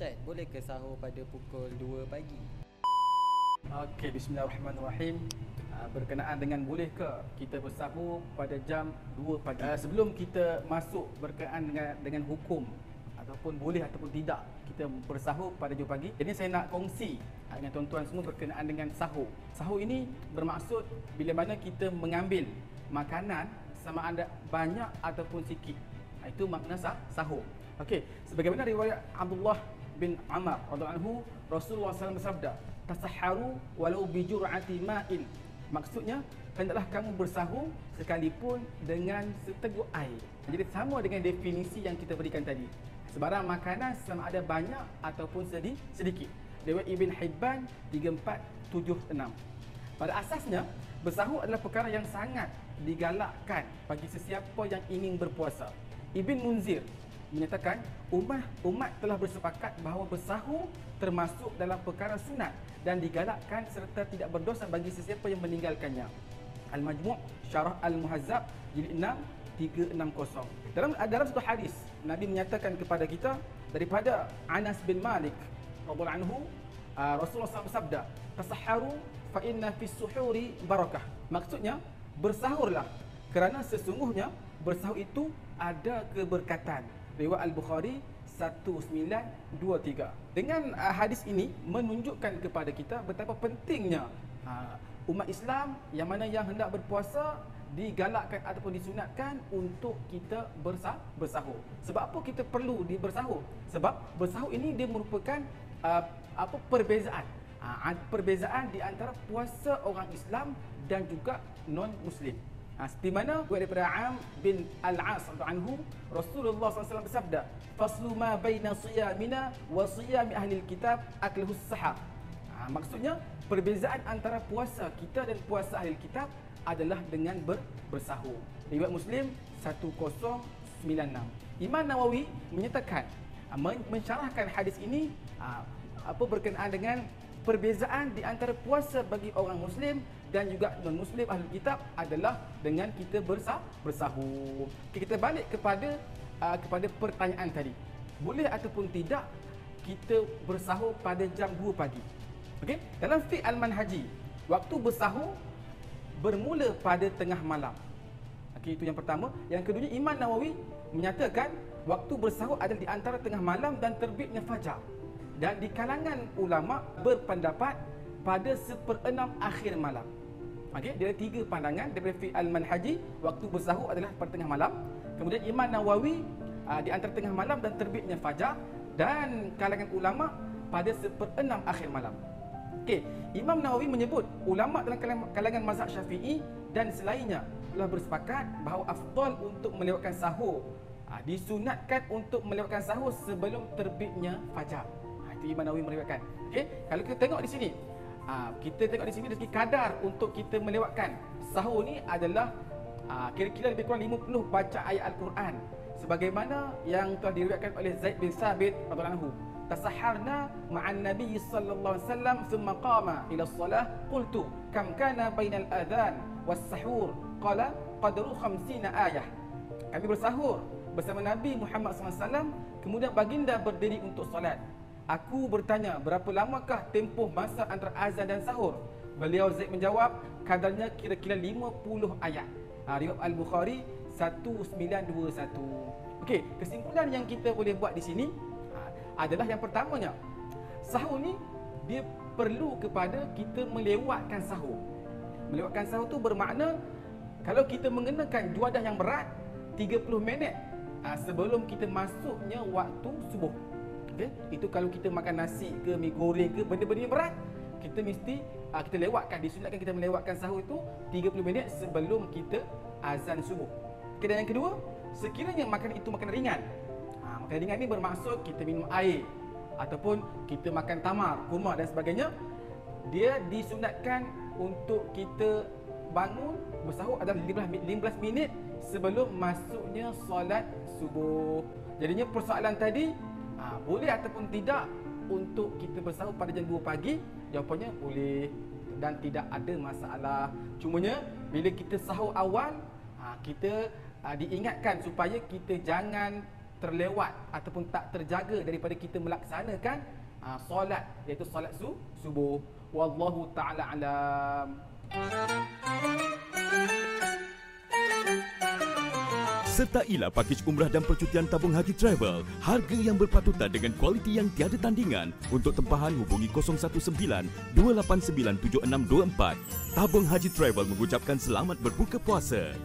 Ustaz, boleh ke sahur pada pukul 2 pagi? Okey, bismillahirrahmanirrahim. Berkenaan dengan boleh ke kita bersahur pada jam 2 pagi. Sebelum kita masuk berkenaan dengan hukum ataupun boleh ataupun tidak kita bersahur pada 2 pagi, jadi saya nak kongsi dengan tuan-tuan semua berkenaan dengan sahur. Sahur ini bermaksud bila mana kita mengambil makanan sama ada banyak ataupun sikit. Itu makna sahur. Okey, sebagaimana riwayat Abdullah bin Amr radhiyallahu anhu, Rasulullah SAW bersabda, "Tasahharu walau bi jur'ati ma'in." Maksudnya, hendaklah kamu bersahur sekalipun dengan seteguk air. Jadi sama dengan definisi yang kita berikan tadi. Sebarang makanan sama ada banyak ataupun sedikit. Riwayat Ibn Hibban 3476. Pada asasnya, bersahur adalah perkara yang sangat digalakkan bagi sesiapa yang ingin berpuasa. Ibn Munzir menyatakan umat telah bersepakat bahawa bersahur termasuk dalam perkara sunat dan digalakkan serta tidak berdosa bagi sesiapa yang meninggalkannya. Al-Majmu' Syarah Al-Muhazzab jilid 6 360. Dalam satu hadis Nabi menyatakan kepada kita daripada Anas bin Malik radhiyallahu anhu, Rasulullah SAW bersabda, "Tasahharu fa inna fis suhuri barakah." Maksudnya, bersahurlah kerana sesungguhnya bersahur itu ada keberkatan. Riwayat Al-Bukhari 1923. Dengan hadis ini menunjukkan kepada kita betapa pentingnya umat Islam yang mana yang hendak berpuasa digalakkan ataupun disunatkan untuk kita bersahur. Sebab apa kita perlu bersahur? Sebab bersahur ini dia merupakan perbezaan. Perbezaan di antara puasa orang Islam dan juga non-Muslim. Seperti mana daripada Am bin Al-As anhu, Rasulullah SAW bersabda, "Faslu ma baina siyamina wa siyami ahli kitab akluhus sahar." Maksudnya perbezaan antara puasa kita dan puasa ahli kitab adalah dengan bersahur. Riwayat Muslim 1096. Imam Nawawi menyatakan mensyarahkan hadis ini berkenaan dengan perbezaan di antara puasa bagi orang Muslim dan juga non-Muslim ahli kitab adalah dengan kita bersahur. Kita balik kepada pertanyaan tadi. Boleh ataupun tidak kita bersahur pada jam 2 pagi? Okey, dalam fiqh al-manhaji, waktu bersahur bermula pada tengah malam. Okey, itu yang pertama. Yang keduanya, Imam Nawawi menyatakan waktu bersahur adalah di antara tengah malam dan terbitnya fajar. Dan di kalangan ulama berpendapat pada 1/6 akhir malam. Okey, dia ada 3 pandangan daripada fiqh al-manhaji, waktu bersahur adalah pada tengah malam. Kemudian Imam Nawawi di antara tengah malam dan terbitnya fajar, dan kalangan ulama pada 1/6 akhir malam. Okey, Imam Nawawi menyebut ulama dalam kalangan mazhab Syafi'i dan selainnya telah bersepakat bahawa afdal untuk melewatkan sahur, disunatkan untuk melewatkan sahur sebelum terbitnya fajar. Itu Imam Nawawi meriwayatkan. Okey, kalau kita tengok di sini, dari segi kadar untuk kita melewatkan sahur ni adalah kira-kira lebih kurang 50 baca ayat Al-Quran, sebagaimana yang telah diriwayatkan oleh Zaid bin Sabit radhiyallahu anhu. Tasahharna ma'an Nabi sallallahu alaihi wasallam thumma qama ila as-salah qultu kam kana bainal adhan was sahur qala qadru 50 ayah. Kami bersahur bersama Nabi Muhammad SAW, kemudian baginda berdiri untuk solat. Aku bertanya, berapa lamakah tempoh masa antara azan dan sahur? Beliau Zaid menjawab, kadarnya kira-kira 50 ayat. Riwayat Al-Bukhari 1921. Okey, kesimpulan yang kita boleh buat di sini adalah yang pertamanya, sahur ni dia perlu kepada kita melewatkan sahur. Melewatkan sahur tu bermakna kalau kita mengenakan juadah yang berat 30 minit sebelum kita masuknya waktu subuh. Okay? Itu kalau kita makan nasi ke mi goreng ke benda-benda yang berat, kita mesti kita lewatkan, disunatkan kita melewatkan sahur itu 30 minit sebelum kita azan subuh. Okay, dan yang kedua, sekiranya makanan itu makanan ringan. Makanan ringan ni bermaksud kita minum air ataupun kita makan tamar, kurma dan sebagainya, dia disunatkan untuk kita bangun bersahur adalah 15 minit sebelum masuknya solat subuh. Jadinya persoalan tadi, boleh ataupun tidak untuk kita bersahur pada jam 2 pagi? Jawapannya boleh dan tidak ada masalah. Cumanya bila kita sahur awal, kita diingatkan supaya kita jangan terlewat ataupun tak terjaga daripada kita melaksanakan solat, iaitu solat subuh. Wallahu ta'ala alam. Sertailah pakej umrah dan percutian tabung haji travel. Harga yang berpatutan dengan kualiti yang tiada tandingan. Untuk tempahan hubungi 019-289-7624. Tabung Haji Travel mengucapkan selamat berbuka puasa.